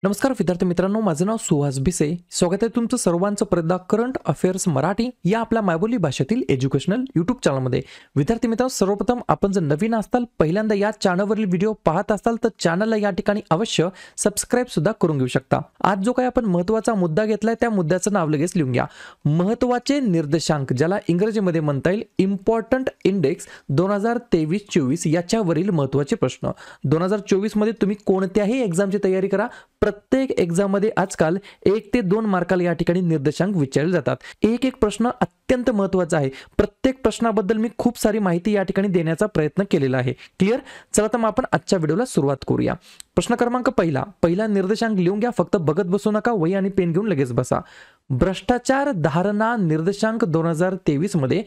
नमस्कार विद्यार्थी मित्रांनो, माझं नाव सुहास भिसे. स्वागत आहे तुमचं सर्वांचं परदा करंट अफेअर्स मराठी या आपल्या मायबोली भाषेतील एज्युकेशनल यूट्यूब चॅनलमध्ये. विद्यार्थी मित्रांनो, सर्वप्रथम आपण जर नवीन असताल, पहिल्यांदा या चॅनलवरील व्हिडिओ पाहत असाल तर चॅनलला या ठिकाणी अवश्य सबस्क्राईब सुद्धा करून घेऊ शकता. आज जो काही आपण महत्त्वाचा मुद्दा घेतलाय त्या मुद्द्याचं नाव लगेच लिहून घ्या. महत्त्वाचे निर्देशांक, ज्याला इंग्रजीमध्ये म्हणता येईल इम्पॉर्टंट इंडेक्स 2023-24 याच्यावरील महत्त्वाचे प्रश्न. 2024 मध्ये तुम्ही कोणत्याही एक्झामची तयारी करा, प्रत्येक एक्झाम मध्ये आजकाल 1 ते 2 मार्काला या ठिकाणी निर्देशांक विचारले जातात. एक एक प्रश्न अत्यंत महत्त्वाचा आहे. प्रत्येक प्रश्नाबद्दल मी खूप सारी माहिती या ठिकाणी देण्याचा प्रयत्न केलेला आहे. क्लिअर? चला तर मग आपण आजच्या व्हिडिओला सुरुवात करूया. प्रश्न क्रमांक पहिला निर्देशांक लिहून घ्या. फक्त बघत बसू नका, वही आणि पेन घेऊन लगेच बसा. भ्रष्टाचार धारणा निर्देशांक 2023 मध्ये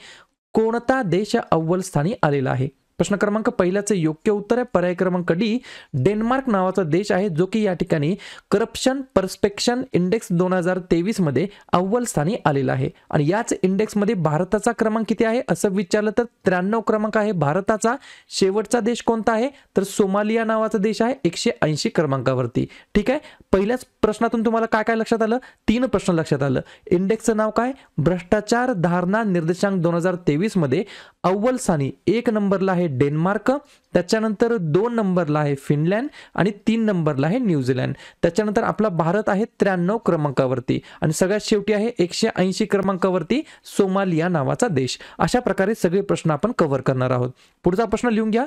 कोणता देश अव्वल स्थानी आलेला आहे? प्रश्न क्रमांक पहिल्याचे योग्य उत्तर आहे पर्याय क्रमांक डी, डेन्मार्क नावाचा देश आहे, जो की या ठिकाणी करप्शन परस्पेक्शन इंडेक्स 2023 मध्ये अव्वल स्थानी आलेला आहे. आणि याच इंडेक्स मध्ये भारताचा क्रमांक किती आहे असं विचारलं तर 93 क्रमांक आहे भारताचा. शेवटचा देश कोणता आहे तर सोमालिया नावाचा देश आहे 180 क्रमांकावरती. ठीक आहे, पहिल्याच प्रश्नातून तुम्हाला काय काय लक्षात आलं? 3 प्रश्न लक्षात आलं. इंडेक्सचं नाव काय? भ्रष्टाचार धारणा निर्देशांक 2023 मध्ये अव्वल स्थानी 1 नंबरला आहे डेन्मार्क, त्याच्यानंतर 2 नंबरला आहे फिनलँड आणि 3 नंबरला आहे न्यूझीलंड. त्याच्यानंतर आपला भारत आहे 93 क्रमांकावरती आणि सगळ्यात शेवटी आहे 180 क्रमांकावरती सोमालिया नावाचा देश. अशा प्रकारे सगळे प्रश्न आपण कव्हर करणार आहोत. पुढचा प्रश्न लिहून घ्या.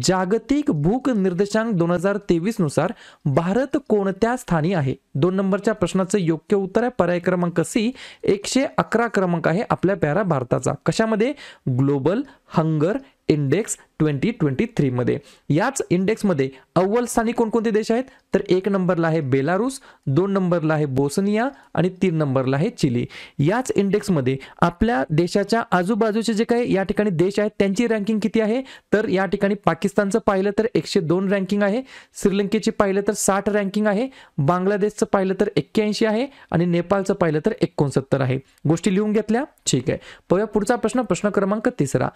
जागतिक भूक निर्देशांक 2023 नुसार भारत कोणत्या स्थानी आहे? 2 नंबरच्या प्रश्नाचं योग्य उत्तर आहे पर्याय क्रमांक सी, 111 क्रमांक आहे आपल्या प्यारा भारताचा. कशामध्ये? ग्लोबल हंगर इंडेक्स 2023 मध्ये. याच इंडेक्स मध्ये अव्वल स्थानी कोणकोणते देश आहेत तर 1 नंबरला आहे बेलारूस, 2 नंबरला आहे बोस्निया आणि 3 नंबरला आहे चिली. याच इंडेक्स मध्ये आपल्या देशाच्या आजूबाजूचे जे काही या ठिकाणी देश आहेत त्यांची रँकिंग किती आहे तर या ठिकाणी पाकिस्तानचं पाहिलं तर 102 रँकिंग आहे, श्रीलंकेची पाहिलं तर 60 रँकिंग आहे, बांगलादेशचं पाहिलं तर 81 आहे आणि नेपाळचं पाहिलं तर 69 आहे. गोष्टी लिहून घेतल्या? ठीक आहे. पाहूया पुढचा प्रश्न. प्रश्न क्रमांक 3,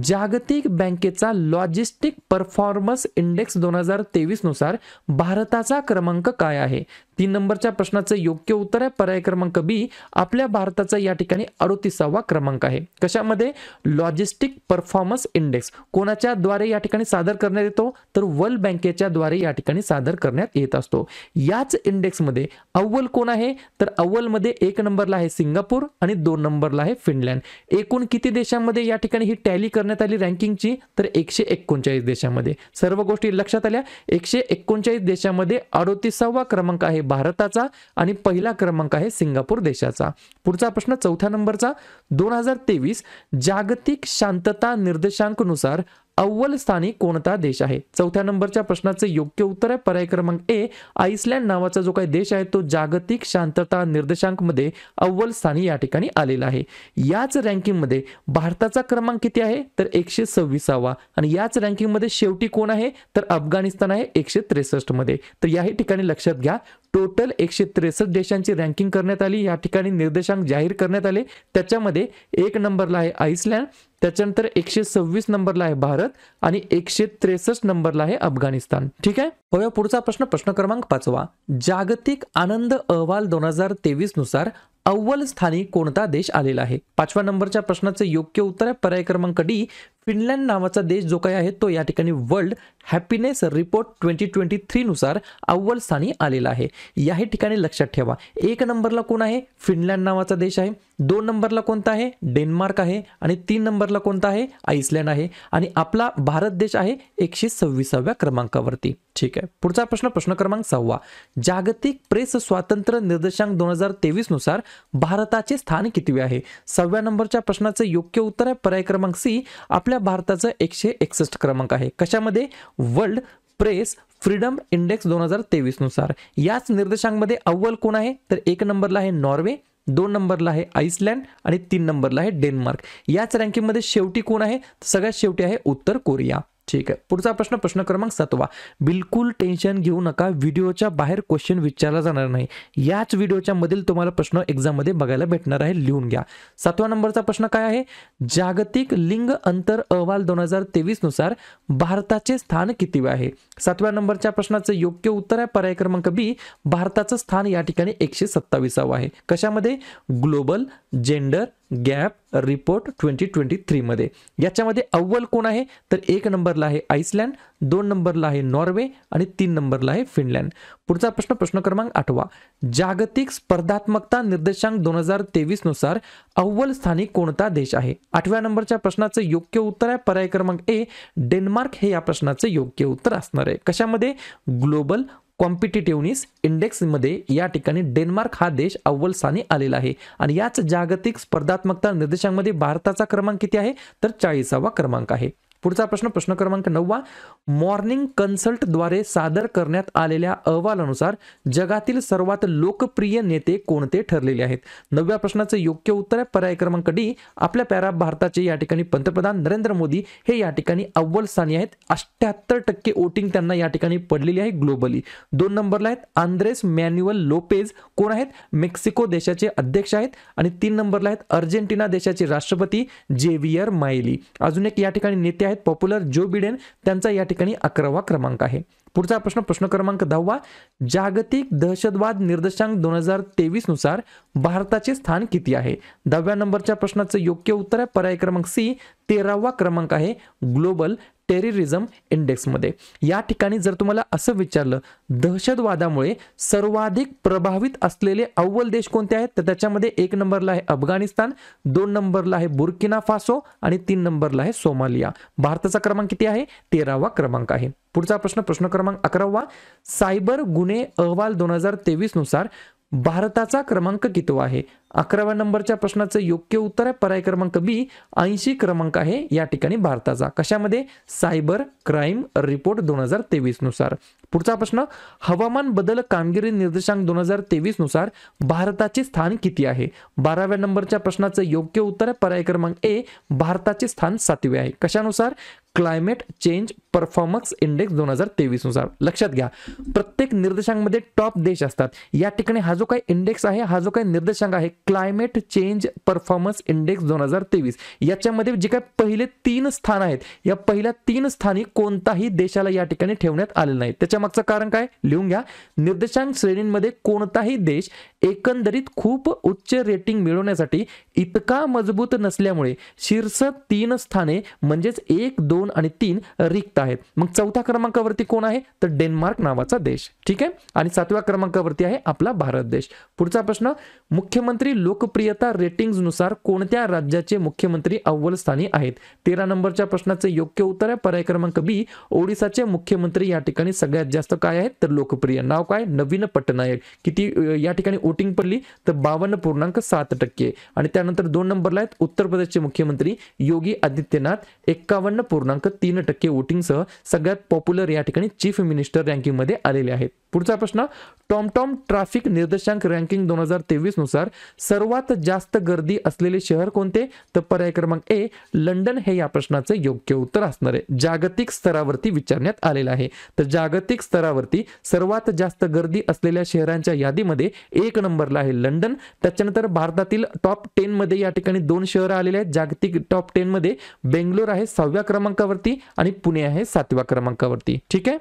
जागतिक बँकेचा लॉजिस्टिक परफॉर्मन्स इंडेक्स 2023 नुसार भारताचा क्रमांक काय आहे? 3 नंबरच्या प्रश्नाचं योग्य उत्तर आहे पर्याय क्रमांक बी, आपल्या भारताचा या ठिकाणी 38वा क्रमांक आहे. कशामध्ये? लॉजिस्टिक परफॉर्मन्स इंडेक्स कोणाच्या द्वारे या ठिकाणी सादर करण्यात येतो तर वर्ल्ड बँकेच्या द्वारे या ठिकाणी सादर करण्यात येत असतो. याच इंडेक्स मध्ये अव्वल कोण आहे तर अव्वल मध्ये 1 नंबरला आहे सिंगापूर आणि 2 नंबरला आहे फिनलँड. एकूण किती देशांमध्ये या ठिकाणी ही टॅली करण्यात आली रँकिंगची तर 139 देशांमध्ये. सर्व गोष्टी लक्षात आल्या. 139 देशांमध्ये 38वा क्रमांक आहे भारताचा आणि पहिला क्रमांक आहे सिंगापूर देशाचा. पुढचा प्रश्न 4 नंबरचा. 2023 जागतिक शांतता निर्देशांक नुसार अव्वल स्थानी कोणता देश आहे? 4 नंबरच्या प्रश्नाचं योग्य उत्तर आहे पर्याय क्रमांक ए, आइसलँड नावाचा जो काही देश आहे तो जागतिक शांतता निर्देशांक मध्ये अव्वल स्थानी या ठिकाणी आलेला आहे. याच रँकिंग मध्ये भारताचा क्रमांक किती आहे तर 126वा आणि याच रँकिंग मध्ये शेवटी कोण आहे तर अफगाणिस्तान आहे 163 मध्ये. तर याही ठिकाणी लक्षात घ्या, टोटल 163 देशांची रँकिंग करण्यात आली, या ठिकाणी निर्देशांक जाहीर करण्यात आले. त्याच्यामध्ये 1 नंबरला आहे आइसलँड, त्याच्यानंतर 126 नंबरला आहे भारत आणि 163 नंबरला आहे अफगाणिस्तान. ठीक आहे. पाहूया पुढचा प्रश्न. प्रश्न क्रमांक 5, जागतिक आनंद अहवाल 2023 नुसार अव्वल स्थानी कोणता देश आलेला आहे? 5व्या नंबरच्या प्रश्नाचं योग्य उत्तर आहे पर्याय क्रमांक डी, फिनलँड नावाचा देश जो काही आहे तो या ठिकाणी वर्ल्ड हॅपीनेस रिपोर्ट 2023 नुसार अव्वल स्थानी आलेला आहे. याही ठिकाणी लक्षात ठेवा, 1 नंबरला कोण आहे? फिनलँड नावाचा देश आहे, 2 नंबरला कोणता आहे? डेन्मार्क आहे आणि 3 नंबरला कोणता आहे? आइसलँड आहे आणि आपला भारत देश आहे 126व्या क्रमांकावरती. ठीक आहे. पुढचा प्रश्न. प्रश्न क्रमांक 6, जागतिक प्रेस स्वातंत्र्य निर्देशांक 2023 नुसार भारताचे स्थान कितवे आहे? 6व्या नंबरच्या प्रश्नाचं योग्य उत्तर आहे पर्याय क्रमांक सी, आपल्या भारताचं 161 क्रमांक आहे. कशामध्ये? वर्ल्ड प्रेस फ्रीडम इंडेक्स 2023 नुसार. याच निर्देशांकामध्ये अव्वल कोण आहे तर 1 नंबरला आहे नॉर्वे, 2 नंबरला आहे आइसलँड आणि 3 नंबरला आहे डेन्मार्क. याच रँकिंगमध्ये शेवटी कोण आहे? सगळ्यात शेवटी आहे उत्तर कोरिया. ठीक आहे. पुढचा प्रश्न, प्रश्न क्रमांक 7. बिलकुल टेन्शन घेऊ नका, व्हिडिओच्या बाहेर क्वेश्चन विचारला जाणार नाही. याच व्हिडिओच्या मधील तुम्हाला प्रश्न एक्झाम मध्ये बघायला भेटणार आहे, लिहून घ्या. 7व्या नंबरचा प्रश्न काय आहे? जागतिक लिंग अंतर अहवाल 2023 नुसार भारताचे स्थान कितीवे आहे? 7व्या नंबरच्या प्रश्नाचं योग्य उत्तर आहे पर्याय क्रमांक बी, भारताचं स्थान या ठिकाणी 127वे आहे. कशामध्ये? ग्लोबल जेंडर गॅप रिपोर्ट 2023 मध्ये. याच्यामध्ये अव्वल कोण आहे? तर 1 नंबरला आहे आइसलँड, 2 नंबरला आहे नॉर्वे आणि 3 नंबरला आहे फिनलँड. पुढचा प्रश्न, प्रश्न क्रमांक 8. जागतिक स्पर्धात्मकता निर्देशांक 2023 नुसार अव्वल स्थानी कोणता देश आहे? 8व्या नंबरच्या प्रश्नाचं योग्य उत्तर आहे पर्याय क्रमांक ए, डेन्मार्क हे या प्रश्नाचं योग्य उत्तर असणार आहे. कशामध्ये? ग्लोबल कॉम्पिटिटिव्हनेस इंडेक्स मध्ये या ठिकाणी डेन्मार्क हा देश अव्वल स्थानी आलेला आहे. आणि याच जागतिक स्पर्धात्मकता निर्देशांमध्ये भारताचा क्रमांक किती आहे? तर 40वा क्रमांक आहे. पुढचा प्रश्न, प्रश्न क्रमांक 9. मॉर्निंग कन्सल्ट द्वारे सादर करण्यात आलेल्या अहवालानुसार जगातील सर्वात लोकप्रिय नेते कोणते ठरलेले आहेत? 9व्या प्रश्नाचं योग्य उत्तर आहे पर्याय क्रमांक डी, आपल्या प्यारा भारताचे या ठिकाणी पंतप्रधान नरेंद्र मोदी हे या ठिकाणी अव्वल स्थानी आहेत. 78% वोटिंग त्यांना या ठिकाणी पडलेली आहे ग्लोबली. 2 नंबरला आहेत आंद्रेस मॅन्युअल लोपेज, कोण आहेत? मेक्सिको देशाचे अध्यक्ष आहेत. आणि 3 नंबरला आहेत अर्जेंटिना देशाचे राष्ट्रपती जेवियर मायली. अजून एक या ठिकाणी नेते आहेत पॉप्युलर जो बिडेन, त्यांचा या ठिकाणी 11वा क्रमांक आहे. पुढचा प्रश्न, प्रश्न क्रमांक 10. जागतिक दहशतवाद निर्देशांक 2023 नुसार भारताचे स्थान किती आहे? 10व्या नंबरच्या प्रश्नाचं योग्य उत्तर आहे पर्याय क्रमांक सी, 13वा क्रमांक आहे ग्लोबल टेररिझम इंडेक्स मध्ये. या ठिकाणी जर तुम्हाला असं विचारलं दहशतवादामुळे सर्वाधिक प्रभावित असलेले अव्वल देश कोणते आहेत, तर त्याच्यामध्ये 1 नंबरला आहे अफगाणिस्तान, 2 नंबरला आहे बुर्किना फासो आणि 3 नंबरला आहे सोमालिया. भारताचा क्रमांक किती आहे? 13वा क्रमांक आहे. पुढचा प्रश्न, प्रश्न क्रमांक 11. सायबर गुन्हे अहवाल 2023 नुसार भारताचा क्रमांक कितवा आहे? 11व्या नंबरच्या प्रश्नाचं योग्य उत्तर आहे पर्याय क्रमांक बी, 80 क्रमांक आहे या ठिकाणी भारताचा. कशामध्ये? सायबर क्राईम रिपोर्ट 2023 नुसार. पुढचा प्रश्न, हवामान बदल कामगिरी निर्देशांक 2023 नुसार भारताचे स्थान किती आहे? 12व्या नंबरच्या प्रश्नाचं योग्य उत्तर आहे पर्याय क्रमांक ए, भारताचे स्थान 7वे आहे. कशानुसार? क्लायमेट चेंज परफॉर्मन्स इंडेक्स 2023 नुसार. लक्षात घ्या, प्रत्येक निर्देशांकामध्ये टॉप देश असतात. या ठिकाणी हा जो काही इंडेक्स आहे, हा जो काही निर्देशांक आहे क्लायमेट चेंज परफॉर्मन्स इंडेक्स 2023, याच्यामध्ये जे काही पहिले 3 स्थान आहेत, या पहिल्या 3 स्थानी कोणताही देशाला या ठिकाणी ठेवण्यात आलेलं नाही. त्याच्या मागचं कारण काय? लिहून घ्या. निर्देशांक श्रेणींमध्ये कोणताही देश एकंदरीत खूप उच्च रेटिंग मिळवण्यासाठी इतका मजबूत नसल्यामुळे शीर्ष 3 स्थाने म्हणजेच 1, 2 आणि 3 रिक्त आहेत. मग 4थ्या क्रमांकावरती कोण आहे? तर डेन्मार्क नावाचा देश. ठीक आहे. आणि 7व्या क्रमांकावरती आहे आपला भारत देश. पुढचा प्रश्न, मुख्यमंत्री लोकप्रियता रेटिंग्स नुसार कोणत्या राज्याचे मुख्यमंत्री अव्वल स्थानी आहेत? 13 नंबरच्या प्रश्नाचं योग्य उत्तर आहे पर्याय क्रमांक बी, ओडिसाचे मुख्यमंत्री या ठिकाणी सगळ्यात जास्त काय आहेत? तर लोकप्रिय. नाव काय? नवीन पटनायक. किती या ठिकाणी वोटिंग पडली? तर 52.7%. आणि त्यानंतर 2 नंबरला आहेत उत्तर प्रदेशचे मुख्यमंत्री योगी आदित्यनाथ, 51.3% वोटिंगसह सगळ्यात पॉप्युलर या ठिकाणी चीफ मिनिस्टर रँकिंग मध्ये आलेले आहेत. पुढचा प्रश्न, टॉमटॉम ट्रॅफिक निर्देशांक रँकिंग 2023 नुसार सर्वात जास्त गर्दी असलेले शहर कोणते? तर पर्याय क्रमांक ए, लंडन हे या प्रश्नाचं योग्य उत्तर असणार आहे. जागतिक स्तरावरती विचारण्यात आलेलं आहे. तर जागतिक स्तरावरती सर्वात जास्त गर्दी असलेल्या शहरांच्या यादीमध्ये 1 नंबरला आहे लंडन. त्याच्यानंतर भारतातील टॉप 10 मध्ये या ठिकाणी 2 शहर आलेले आहेत. जागतिक टॉप 10 मध्ये बेंगलोर आहे 6व्या क्रमांकावरती आणि पुणे आहे 7व्या क्रमांकावरती. ठीक आहे.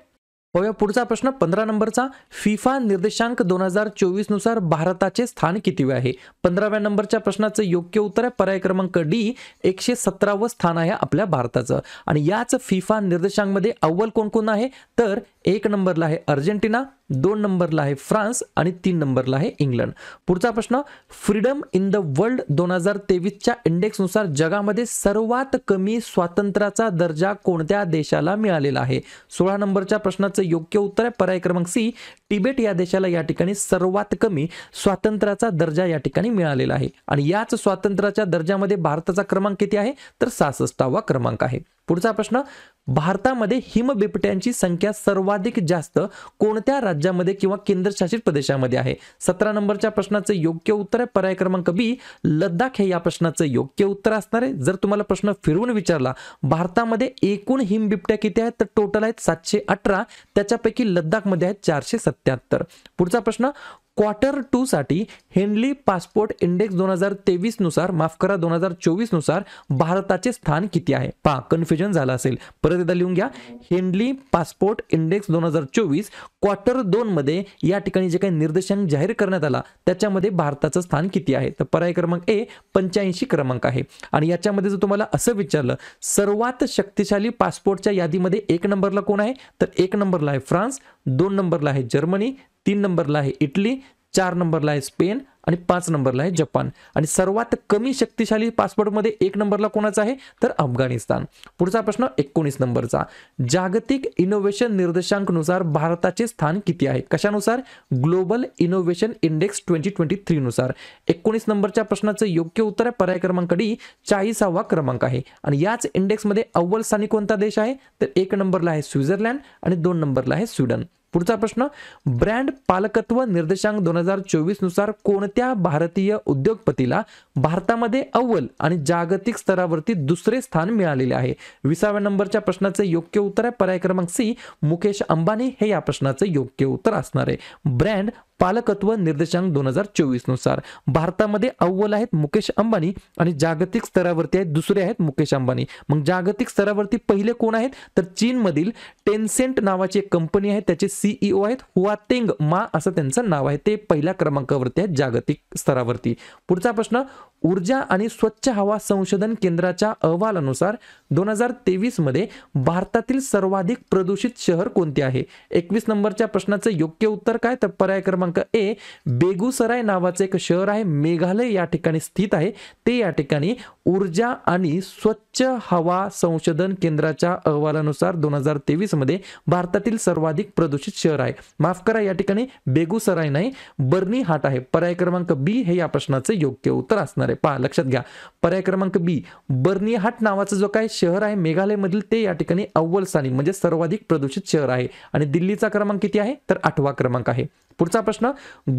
पुढचा प्रश्न 15 नंबरचा, फिफा निर्देशांक 2024 नुसार भारताचे स्थान कितीवे आहे? 15व्या नंबरच्या प्रश्नाचं योग्य उत्तर आहे पर्याय क्रमांक डी, 117वे स्थान आहे आपल्या भारताचं. आणि याच फिफा निर्देशांक मध्ये अव्वल कोण कोण आहे? तर 1 नंबरला आहे अर्जेंटिना, 2 नंबरला आहे फ्रान्स आणि 3 नंबरला आहे इंग्लंड. पुढचा प्रश्न, फ्रीडम इन द वर्ल्ड 2023च्या इंडेक्स नुसार जगामध्ये सर्वात कमी स्वातंत्र्याचा दर्जा कोणत्या देशाला मिळालेला आहे? 16 नंबरच्या प्रश्नाचं योग्य उत्तर आहे पर्याय क्रमांक सी, तिबेट या देशाला या ठिकाणी सर्वात कमी स्वातंत्र्याचा दर्जा या ठिकाणी मिळालेला आहे. आणि याच स्वातंत्र्याच्या दर्जामध्ये भारताचा क्रमांक किती आहे? तर 66वा क्रमांक आहे. पुढचा प्रश्न, भारतामध्ये हिमबिबट्यांची संख्या सर्वाधिक जास्त कोणत्या राज्यामध्ये किंवा केंद्रशासित प्रदेशामध्ये आहे? 17 नंबरच्या प्रश्नाचं योग्य उत्तर आहे पर्याय क्रमांक बी, लद्दाख हे या प्रश्नाचं योग्य उत्तर असणार आहे. जर तुम्हाला प्रश्न फिरवून विचारला भारतामध्ये एकूण हिमबिबट्या किती आहेत, तर टोटल आहेत 718, त्याच्यापैकी लद्दाखमध्ये आहेत 477. पुढचा प्रश्न, क्वार्टर 2 साठी हेनली पासपोर्ट इंडेक्स 2023 नुसार, माफ करा 2024 नुसार भारताचे स्थान किती आहे? पहा कन्फ्युजन झालं असेल, परत एकदा लिहून घ्या. हेनली पासपोर्ट इंडेक्स 2024 क्वार्टर 2 मध्ये या ठिकाणी जे काही निर्देशांक जाहीर करण्यात आला त्याच्यामध्ये भारताचं स्थान किती आहे? तर पर्याय क्रमांक ए 85 क्रमांक आहे. आणि याच्यामध्ये जर तुम्हाला असं विचारलं सर्वात शक्तिशाली पासपोर्टच्या यादीमध्ये 1 नंबरला कोण आहे, तर 1 नंबरला आहे फ्रान्स, 2 नंबरला आहे जर्मनी, 3 नंबरला आहे इटली, 4 नंबरला आहे स्पेन आणि 5 नंबरला आहे जपान. आणि सर्वात कमी शक्तिशाली पासपोर्टमध्ये 1 नंबरला कोणाचा आहे, तर अफगाणिस्तान. पुढचा प्रश्न 19 नंबरचा, जागतिक इनोव्हेशन निर्देशांक नुसार भारताचे स्थान किती आहे? कशानुसार? ग्लोबल इनोव्हेशन इंडेक्स 2023 नुसार. 19 नंबरच्या प्रश्नाचं योग्य उत्तर आहे पर्याय क्रमांक डी, 40वा क्रमांक आहे. आणि याच इंडेक्समध्ये अव्वल स्थानी कोणता देश आहे, तर 1 नंबरला आहे स्वित्झर्लंड आणि 2 नंबरला आहे स्वीडन. पुढचा प्रश्न, ब्रँड पालकत्व निर्देशांक 2024 नुसार कोणत्या भारतीय उद्योगपतीला भारतामध्ये अव्वल आणि जागतिक स्तरावरती दुसरे स्थान मिळालेले आहे? 20व्या नंबरच्या प्रश्नाचे योग्य उत्तर आहे पर्याय क्रमांक सी, मुकेश अंबानी हे या प्रश्नाचं योग्य उत्तर असणार आहे. ब्रँड पालकत्व निर्देशांक 2024 नुसार भारतामध्ये अव्वल आहेत मुकेश अंबानी आणि जागतिक स्तरावरती आहेत दुसरे आहेत मुकेश अंबानी. मग जागतिक स्तरावरती पहिले कोण आहेत, तर चीनमधील टेन्सेंट नावाची एक कंपनी आहे, त्याचे सीईओ आहेत हुआतेंग मा असं त्यांचं नाव आहे, ते पहिल्या क्रमांकावरती आहेत जागतिक स्तरावरती. पुढचा प्रश्न, ऊर्जा आणि स्वच्छ हवा संशोधन केंद्राच्या अहवालानुसार 2023 मध्ये भारतातील सर्वाधिक प्रदूषित शहर कोणते आहे? 21 नंबरच्या प्रश्नाचं योग्य उत्तर काय, तर पर्याय क्रमांक ए, बेगुसराय नावाचं एक शहर आहे, मेघालय या ठिकाणी स्थित आहे, ते या ठिकाणी ऊर्जा आणि स्वच्छ हवा संशोधन केंद्राच्या अहवालानुसार 2023 मध्ये भारतातील सर्वाधिक प्रदूषित शहर आहे. माफ करा, या ठिकाणी बेगुसराय नाही बर्नी हाट आहे. पर्याय क्रमांक बी हे या प्रश्नाचं योग्य उत्तर असणार आहे. पहा लक्षात घ्या, पर्याय क्रमांक बी, बर्नी हाट नावाचं जो काही शहर आहे मेघालय मधील ते या ठिकाणी अव्वल स्थानी म्हणजे सर्वाधिक प्रदूषित शहर आहे. आणि दिल्लीचा क्रमांक किती आहे, तर 8वा क्रमांक आहे. पुढचा प्रश्न,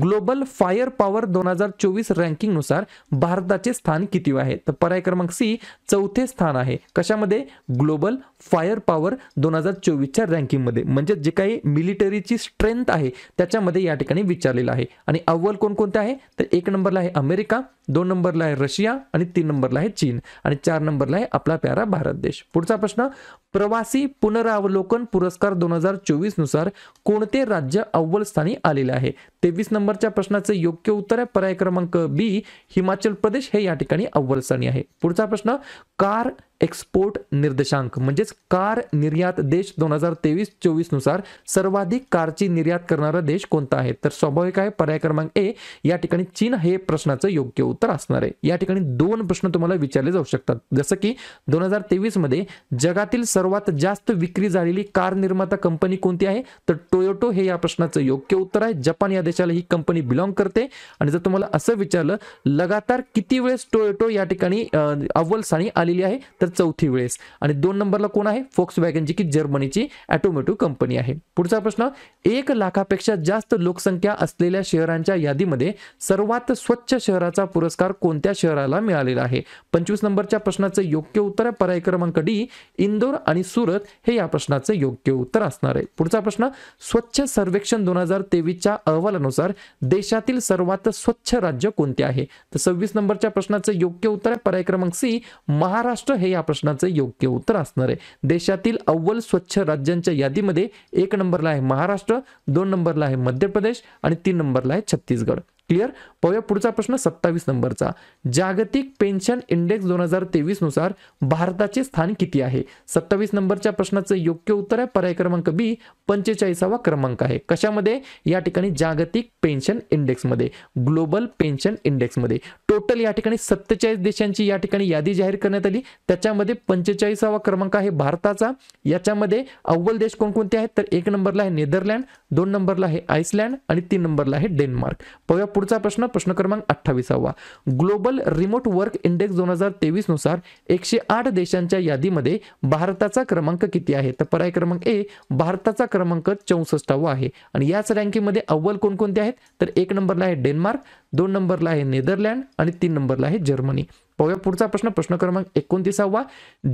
ग्लोबल फायर पॉवर 2024 रँकिंग नुसार भारताचे स्थान किती आहे? तर पर्याय क्रमांक सी, 4थे स्थान आहे. कशामध्ये? ग्लोबल फायर पॉवर 2024च्या रँकिंग मध्ये, म्हणजे जे काही मिलिटरीची स्ट्रेंथ आहे त्याच्यामध्ये या ठिकाणी विचारलेलं आहे. आणि अव्वल कोणकोणते आहे, तर 1 नंबरला आहे अमेरिका, 2 नंबरला आहे रशिया आणि 3 नंबरला आहे चीन आणि 4 नंबरला आहे आपला प्यारा भारत देश. पुढचा प्रश्न, प्रवासी पुनरावलोकन पुरस्कार 2024 नुसार कोणते राज्य अव्वल स्थानी आलेले आहे? 23 नंबरच्या प्रश्नाचं योग्य उत्तर आहे पर्याय क्रमांक बी, हिमाचल प्रदेश हे या ठिकाणी अव्वल स्थानी आहे. पुढचा प्रश्न, कार एक्सपोर्ट निर्देशांक म्हणजेच कार निर्यात देश 2023-24 नुसार सर्वाधिक कारची निर्यात करणारा देश कोणता आहे? तर स्वाभाविक आहे पर्याय क्रमांक ए, या ठिकाणी चीन हे प्रश्नाचं योग्य उत्तर असणार आहे. या ठिकाणी 2 प्रश्न तुम्हाला विचारले जाऊ शकतात, जसं की 2023 मध्ये जगातील सर्वात जास्त विक्री झालेली कार निर्माता कंपनी कोणती आहे? तर टोयोटो हे या प्रश्नाचं योग्य उत्तर आहे. जपान या देशाला ही कंपनी बिलॉंग करते. आणि जर तुम्हाला असं विचारलं लगातार किती वेळेस टोयोटो या ठिकाणी अव्वल स्थानी आलेली आहे, तर 4थी वेळेस. आणि 2 नंबरला कोण आहे? फोक्सवॅगन, जी की जर्मनीची ऑटोमोटिव्ह कंपनी आहे. पुढचा प्रश्न, 1 लाखापेक्षा जास्त लोकसंख्या असलेल्या शहरांच्या यादीमध्ये सर्वात स्वच्छ शहराचा पुरस्कार कोणत्या शहराला मिळालेला आहे? 25 नंबरच्या प्रश्नाचं योग्य उत्तर आहे पर्याय क्रमांक डी, इंदोर आणि सुरत हे या प्रश्नाचं योग्य उत्तर असणार आहे. पुढचा प्रश्न, स्वच्छ सर्वेक्षण 2023च्या अहवालानुसार देशातील सर्वात स्वच्छ राज्य कोणते आहे? तर 26 नंबरच्या प्रश्नाचं योग्य उत्तर आहे पर्याय क्रमांक सी, महाराष्ट्र हे या प्रश्नाचं योग्य उत्तर असणार आहे. देशातील अव्वल स्वच्छ राज्यांच्या यादीमध्ये 1 नंबरला आहे महाराष्ट्र, 2 नंबरला आहे मध्य प्रदेश आणि 3 नंबरला आहे छत्तीसगड. क्लिअर? पाहूया पुढचा प्रश्न 27 नंबरचा, जागतिक पेन्शन इंडेक्स 2023 नुसार भारताचे स्थान किती आहे? 27 नंबरच्या प्रश्नाचं योग्य उत्तर आहे पर्याय क्रमांक बी, 45वा क्रमांक आहे. कशामध्ये? या ठिकाणी जागतिक पेन्शन इंडेक्स मध्ये, ग्लोबल पेन्शन इंडेक्स मध्ये. टोटल या ठिकाणी 47 देशांची या ठिकाणी यादी जाहीर करण्यात आली. त्याच्यामध्ये 45वा क्रमांक आहे भारताचा. याच्यामध्ये अव्वल देश कोणकोणते आहेत तर 1 नंबरला आहे नेदरलँड, 2 नंबरला आहे आइसलँड आणि 3 नंबरला आहे डेन्मार्क. पाहूया पुढचा प्रश्न, प्रश्न क्रमांक 28वा. ग्लोबल रिमोट वर्क इंडेक्स 2023 नुसार 108 देशांच्या यादीमध्ये भारताचा क्रमांक किती आहे तर पर्याय क्रमांक ए भारताचा क्रमांक 64वा आहे. आणि याच रँकिंगमध्ये अव्वल कोणकोणते आहेत तर 1 नंबरला आहे डेन्मार्क, 2 नंबरला आहे नेदरलँड आणि 3 नंबरला आहे जर्मनी. पाहूया पुढचा प्रश्न, प्रश्न क्रमांक 29वा.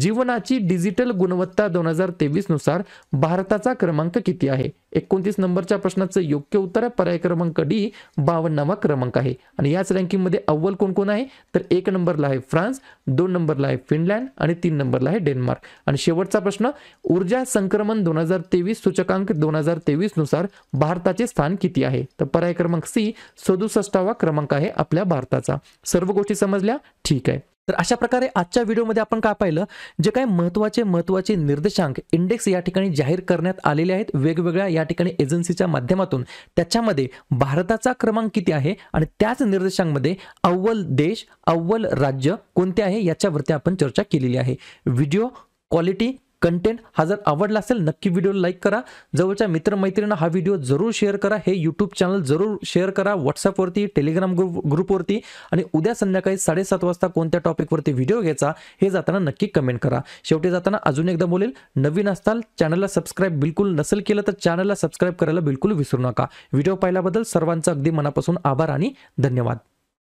जीवनाची डिजिटल गुणवत्ता 2023 नुसार भारताचा क्रमांक किती आहे. 29 नंबरच्या प्रश्नाचं योग्य उत्तर पर्याय क्रमांक डी 52वा क्रमांक आहे. आणि याच रँकिंगमध्ये अव्वल कोण कोण आहे तर 1 नंबरला आहे फ्रान्स, 2 नंबरला आहे फिनलँड आणि 3 नंबरला आहे डेन्मार्क. आणि शेवटचा प्रश्न, ऊर्जा संक्रमण 2023 सूचकांक 2023 नुसार भारताचे स्थान किती आहे तर पर्याय क्रमांक सी 67वा क्रमांक आहे आपल्या भारताचा. सर्व गोष्टी समजल्या? ठीक आहे. तर अशा प्रकारे आजच्या व्हिडिओमध्ये आपण काय पाहिलं, जे काही महत्त्वाचे निर्देशांक इंडेक्स या ठिकाणी जाहीर करण्यात आलेले आहेत वेगवेगळ्या या ठिकाणी एजन्सीच्या माध्यमातून. त्याच्यामध्ये भारताचा क्रमांक किती आहे आणि त्याच निर्देशांकामध्ये अव्वल देश, अव्वल राज्य कोणते आहे याच्यावरती आपण चर्चा केलेली आहे. व्हिडिओ क्वालिटी कंटेंट हा जर आवडला असेल नक्की व्हिडिओला लाईक करा. जवळच्या मित्रमैत्रिणींना हा व्हिडिओ जरूर शेअर करा. हे यूट्यूब चॅनल जरूर शेअर करा व्हॉट्सअपवरती, टेलिग्राम ग्रुपवरती. आणि उद्या संध्याकाळी 7:30 वाजता कोणत्या टॉपिकवरती व्हिडिओ घ्यायचा हे जाताना नक्की कमेंट करा. शेवटी जाताना अजून एकदा बोलेल, नवीन असताल चॅनलला सबस्क्राईब बिलकुल नसेल केलं तर चॅनलला सबस्क्राईब करायला बिलकुल विसरू नका. व्हिडिओ पाहिल्याबद्दल सर्वांचा अगदी मनापासून आभार आणि धन्यवाद.